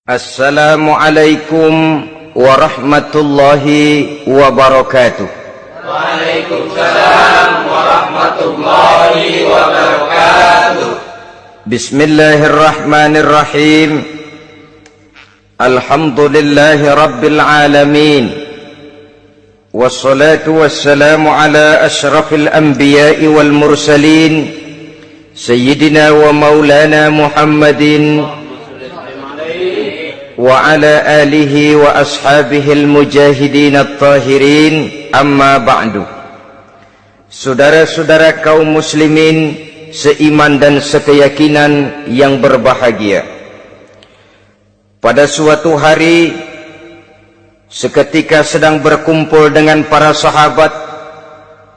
Assalamualaikum warahmatullahi wabarakatuh. Waalaikumsalam warahmatullahi wabarakatuh. Bismillahirrahmanirrahim. Alhamdulillahi rabbil alamin. Wassalatu wassalamu ala ashrafil anbiya'i wal mursalin, Sayyidina wa maulana Muhammadin wa ala alihi wa ashabihil mujahidin at-tahirin, amma ba'du. Saudara-saudara kaum muslimin seiman dan sekeyakinan yang berbahagia, pada suatu hari seketika sedang berkumpul dengan para sahabat,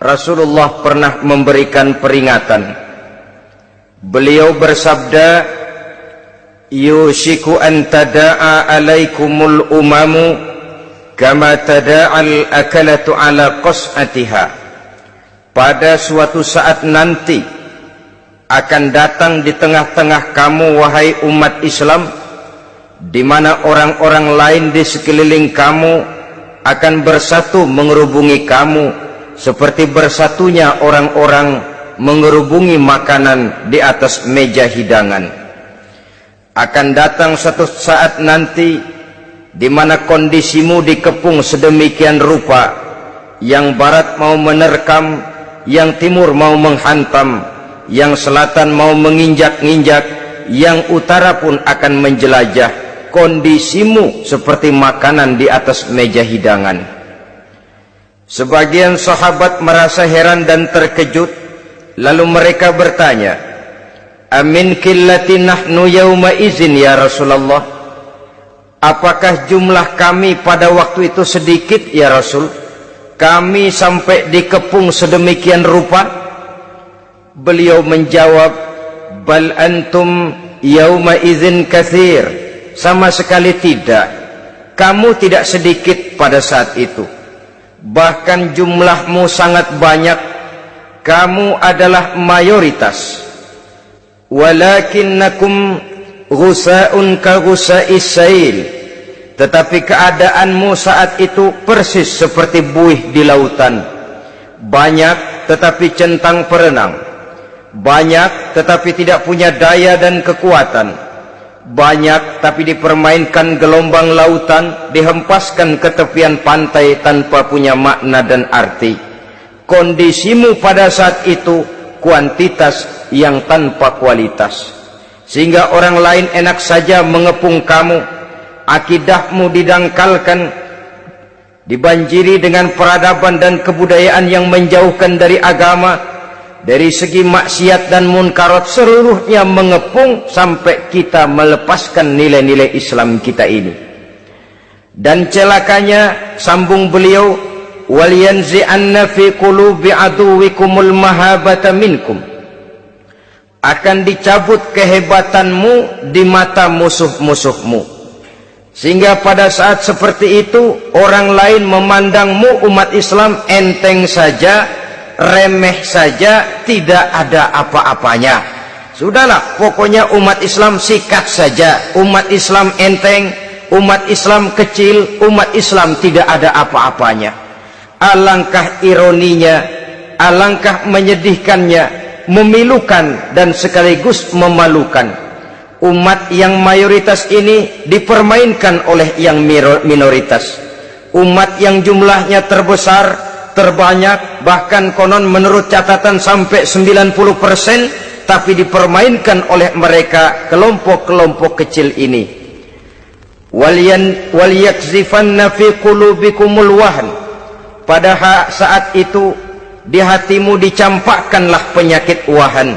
Rasulullah pernah memberikan peringatan. Beliau bersabda, yushiku an tada'a alaikumul umamu kama tada'al akalatu ala qas'atiha. Pada suatu saat nanti akan datang di tengah-tengah kamu, wahai umat Islam, di mana orang-orang lain di sekeliling kamu akan bersatu mengerubungi kamu seperti bersatunya orang-orang mengerubungi makanan di atas meja hidangan. Akan datang suatu saat nanti di mana kondisimu dikepung sedemikian rupa, yang barat mau menerkam, yang timur mau menghantam, yang selatan mau menginjak-injak, yang utara pun akan menjelajah. Kondisimu seperti makanan di atas meja hidangan. Sebagian sahabat merasa heran dan terkejut, lalu mereka bertanya, amin qillati nahnu yawma izin ya Rasulullah? Apakah jumlah kami pada waktu itu sedikit ya Rasul? Kami sampai dikepung sedemikian rupa? Beliau menjawab, bal antum yawma izin katsir. Sama sekali tidak. Kamu tidak sedikit pada saat itu. Bahkan jumlahmu sangat banyak. Kamu adalah mayoritas. Walakinnakum ghusa'un ka ghusa'is sail. Tetapi keadaanmu saat itu persis seperti buih di lautan. Banyak tetapi centang perenang. Banyak tetapi tidak punya daya dan kekuatan. Banyak tapi dipermainkan gelombang lautan, dihempaskan ke tepian pantai tanpa punya makna dan arti. Kondisimu pada saat itu kuantitas yang tanpa kualitas, sehingga orang lain enak saja mengepung kamu. Akidahmu didangkalkan, dibanjiri dengan peradaban dan kebudayaan yang menjauhkan dari agama. Dari segi maksiat dan munkarat seluruhnya mengepung sampai kita melepaskan nilai-nilai Islam kita ini. Dan celakanya, sambung beliau, wal yanzi'anna fi qulubi aduwikumul mahabata minkum. Akan dicabut kehebatanmu di mata musuh-musuhmu, sehingga pada saat seperti itu orang lain memandangmu umat Islam enteng saja, remeh saja, tidak ada apa-apanya. Sudahlah, pokoknya umat Islam sikat saja. Umat Islam enteng, umat Islam kecil, umat Islam tidak ada apa-apanya. Alangkah ironinya, alangkah menyedihkannya, memilukan dan sekaligus memalukan. Umat yang mayoritas ini dipermainkan oleh yang minoritas. Umat yang jumlahnya terbesar, terbanyak, bahkan konon menurut catatan sampai 90%, tapi dipermainkan oleh mereka kelompok-kelompok kecil ini. Wal yakzifanna fi qulubikumul wahn. Pada saat itu di hatimu dicampakkanlah penyakit wahan.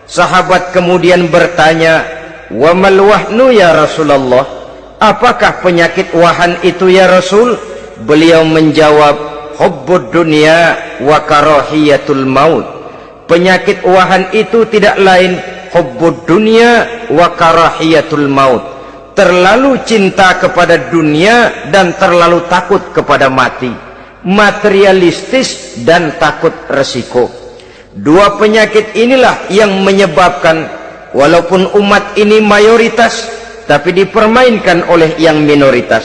Sahabat kemudian bertanya, wa mal wahnu ya Rasulullah? Apakah penyakit wahan itu ya Rasul? Beliau menjawab, hubbud dunya wa karahiyatul maut. Penyakit wahan itu tidak lain hubbud dunya wa karahiyatul maut. Terlalu cinta kepada dunia dan terlalu takut kepada mati. Materialistis dan takut resiko. Dua penyakit inilah yang menyebabkan walaupun umat ini mayoritas, tapi dipermainkan oleh yang minoritas.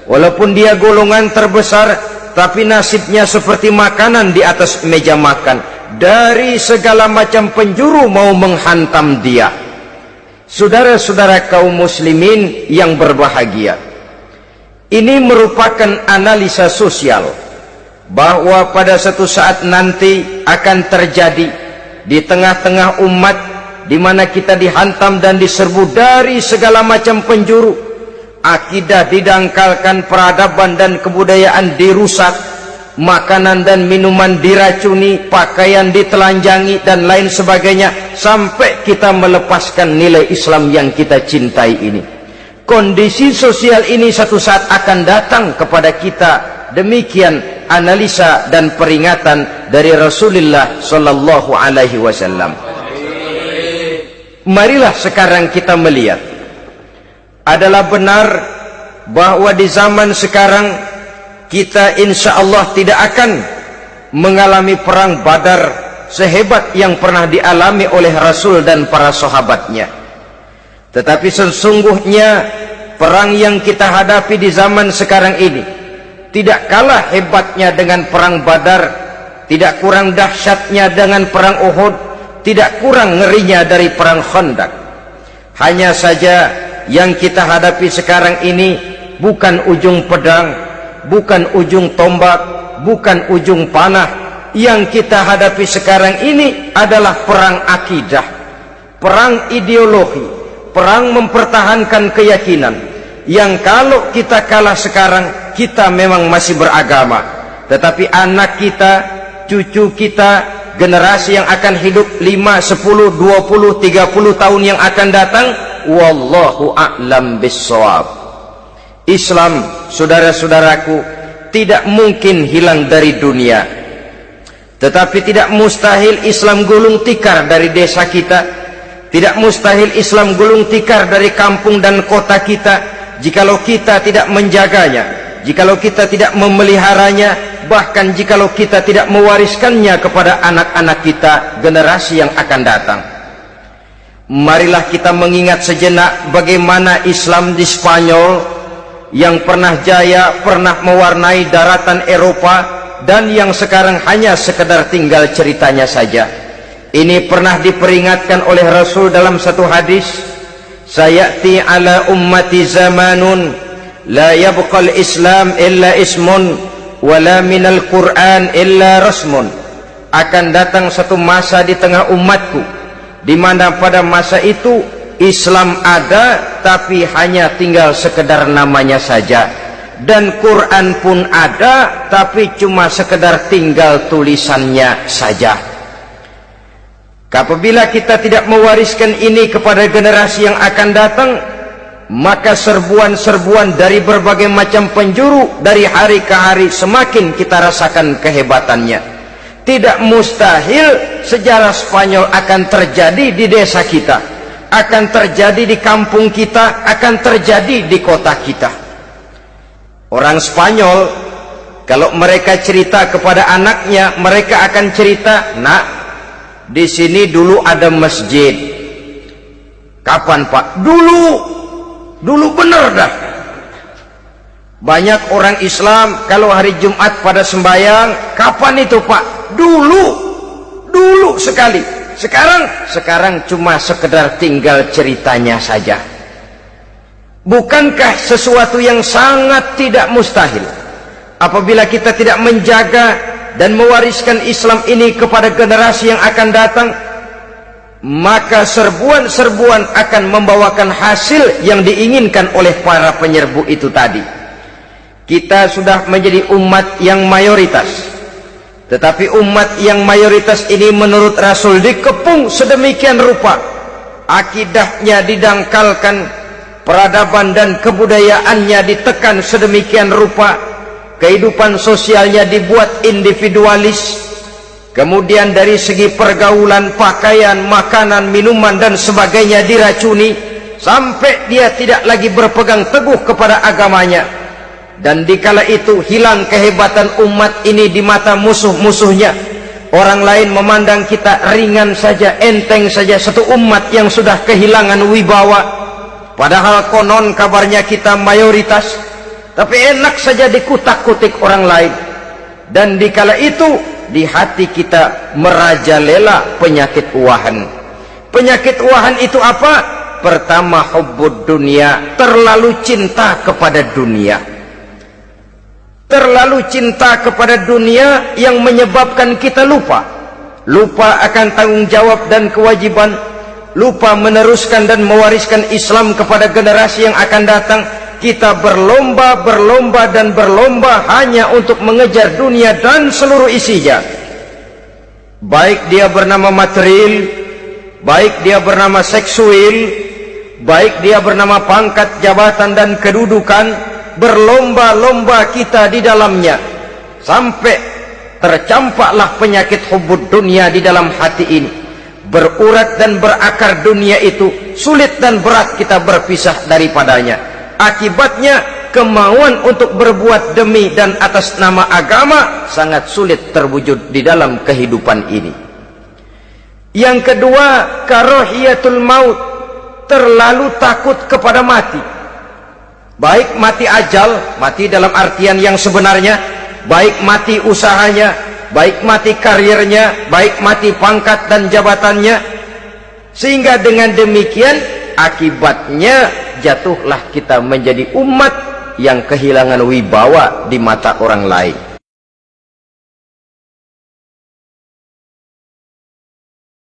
Walaupun dia golongan terbesar, tapi nasibnya seperti makanan di atas meja makan. Dari segala macam penjuru mau menghantam dia. Saudara-saudara kaum muslimin yang berbahagia, ini merupakan analisa sosial bahwa pada suatu saat nanti akan terjadi di tengah-tengah umat di mana kita dihantam dan diserbu dari segala macam penjuru. Akidah didangkalkan, peradaban dan kebudayaan dirusak, makanan dan minuman diracuni, pakaian ditelanjangi dan lain sebagainya, sampai kita melepaskan nilai Islam yang kita cintai ini. Kondisi sosial ini satu saat akan datang kepada kita. Demikian analisa dan peringatan dari Rasulullah sallallahu alaihi wasallam. Marilah sekarang kita melihat, adalah benar bahwa di zaman sekarang kita insya Allah tidak akan mengalami perang Badar sehebat yang pernah dialami oleh Rasul dan para sahabatnya. Tetapi sesungguhnya perang yang kita hadapi di zaman sekarang ini tidak kalah hebatnya dengan perang Badar, tidak kurang dahsyatnya dengan perang Uhud, tidak kurang ngerinya dari perang Khandaq. Hanya saja yang kita hadapi sekarang ini bukan ujung pedang, bukan ujung tombak, bukan ujung panah. Yang kita hadapi sekarang ini adalah perang akidah, perang ideologi, perang mempertahankan keyakinan. Yang kalau kita kalah sekarang, kita memang masih beragama, tetapi anak kita, cucu kita, generasi yang akan hidup 5, 10, 20, 30 tahun yang akan datang, wallahu a'lam bissawab. Islam, saudara-saudaraku, tidak mungkin hilang dari dunia, tetapi tidak mustahil Islam gulung tikar dari desa kita, tidak mustahil Islam gulung tikar dari kampung dan kota kita, jikalau kita tidak menjaganya, jikalau kita tidak memeliharanya, bahkan jikalau kita tidak mewariskannya kepada anak-anak kita, generasi yang akan datang. Marilah kita mengingat sejenak bagaimana Islam di Spanyol yang pernah jaya, pernah mewarnai daratan Eropa, dan yang sekarang hanya sekedar tinggal ceritanya saja. Ini pernah diperingatkan oleh Rasul dalam satu hadis, sayati ala ummati zamanun la yabqal Islam illa ismun wala minal Quran illa rasmun. Akan datang satu masa di tengah umatku di mana pada masa itu Islam ada tapi hanya tinggal sekedar namanya saja, dan Quran pun ada tapi cuma sekedar tinggal tulisannya saja. Apabila kita tidak mewariskan ini kepada generasi yang akan datang, maka serbuan-serbuan dari berbagai macam penjuru dari hari ke hari semakin kita rasakan kehebatannya. Tidak mustahil sejarah Spanyol akan terjadi di desa kita, akan terjadi di kampung kita, akan terjadi di kota kita. Orang Spanyol kalau mereka cerita kepada anaknya, mereka akan cerita, "Nak, di sini dulu ada masjid." "Kapan, Pak?" Dulu bener dah. Banyak orang Islam kalau hari Jumat pada sembahyang, "Kapan itu, Pak?" Dulu sekali. Sekarang cuma sekedar tinggal ceritanya saja. Bukankah sesuatu yang sangat tidak mustahil apabila kita tidak menjaga dan mewariskan Islam ini kepada generasi yang akan datang, maka serbuan-serbuan akan membawakan hasil yang diinginkan oleh para penyerbu itu tadi. Kita sudah menjadi umat yang mayoritas, tetapi umat yang mayoritas ini menurut Rasul dikepung sedemikian rupa, akidahnya didangkalkan, peradaban dan kebudayaannya ditekan sedemikian rupa, kehidupan sosialnya dibuat individualis, kemudian dari segi pergaulan, pakaian, makanan, minuman dan sebagainya diracuni, sampai dia tidak lagi berpegang teguh kepada agamanya. Dan dikala itu hilang kehebatan umat ini di mata musuh-musuhnya. Orang lain memandang kita ringan saja, enteng saja, satu umat yang sudah kehilangan wibawa. padahal konon kabarnya kita mayoritas, tapi enak saja dikutak-kutik orang lain. Dan dikala itu di hati kita merajalela penyakit wahan. Penyakit wahan itu apa? Pertama, hubbud dunia, terlalu cinta kepada dunia. Terlalu cinta kepada dunia yang menyebabkan kita lupa akan tanggung jawab dan kewajiban, lupa meneruskan dan mewariskan Islam kepada generasi yang akan datang. Kita berlomba hanya untuk mengejar dunia dan seluruh isinya, baik dia bernama material, baik dia bernama seksual, baik dia bernama pangkat, jabatan dan kedudukan. Berlomba-lomba kita di dalamnya sampai tercampaklah penyakit hubbud dunia di dalam hati ini. Berurat dan berakar dunia itu, sulit dan berat kita berpisah daripadanya. Akibatnya kemauan untuk berbuat demi dan atas nama agama sangat sulit terwujud di dalam kehidupan ini. Yang kedua, karahiyatul maut, terlalu takut kepada mati. Baik mati ajal, mati dalam artian yang sebenarnya, baik mati usahanya, baik mati karirnya, baik mati pangkat dan jabatannya. Sehingga dengan demikian akibatnya jatuhlah kita menjadi umat yang kehilangan wibawa di mata orang lain.